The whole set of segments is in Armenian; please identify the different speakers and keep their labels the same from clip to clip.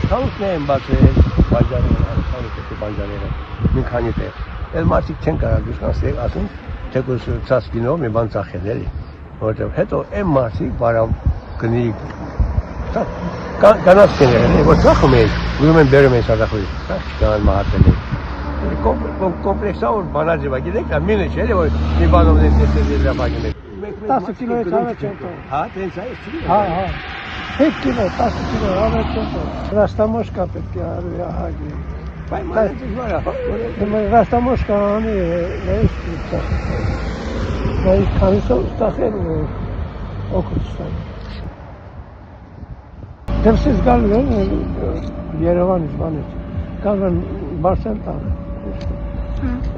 Speaker 1: Քանուս նեն բացել, բաժաները, քանուս բաժաները, մի քանի տեղ։ Էլ մարդիկ չեն կարող դուսնասել, ասում, թեկուզ ցած կինո մի բան ծախել էլի, որտեղ հետո այն մարդիկ բարավ գնի կանաց կներեն, որ ծախում են, գնում են բերում են սադախույր, չկանան մահատել են։ Կոմպլեքսավոր բանաջիվա, գիտեք, մինը չէ, որ մի բանով են տեսել եզրապակին են։
Speaker 2: 10 կիլոյից առաջ են տող։
Speaker 1: Հա, տենց այս չի։
Speaker 2: Հա, 5 կիլո, 10 կիլո առաջ են տող։ Ռաստամոշկա պետք է արվի ահագի։
Speaker 1: Պայմանը դժվար է։
Speaker 2: Ռաստամոշկա անի նայից կիցա։ Նայից քանիսով ստախել ու օգուստան։ Դեպսից գալու են Երևանից բանից։ Գալու են Բարսեն տանը։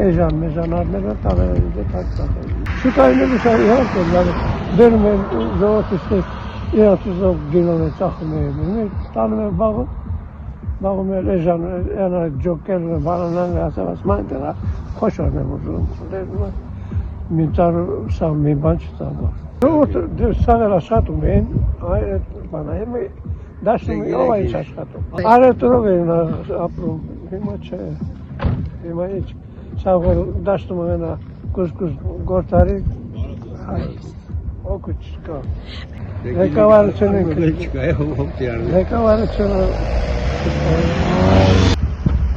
Speaker 2: Էժան, մեժան արները տաները դեպակ տախել։ Շուկային էլ ուշար իհարկե լավ բերում են ժողովրդից իրանց ուզող գինով է ծախում են տանում են բաղում են էժան էնարեք ջոկել բանանան ասավաս մանտեղ խոշորն եմ ուզում մի ծար սա մի բան չծավար ժողովրդը սաղել աշխատում են այդ բանայեմ դաշնում ով այս աշխատում արետորով են ապրում հիմա չէ հիմա ինչ սաղել դաշնում են կուսկուս գործարի օգուտ չկա ղեկավարությունը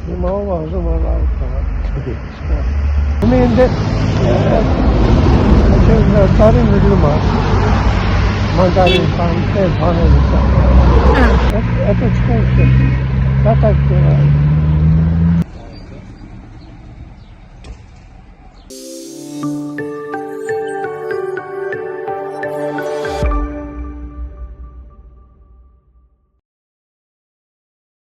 Speaker 2: հիմա ով ազում ալավ Մենք տարին մգլում մանդարին պանտեր բանել это что это так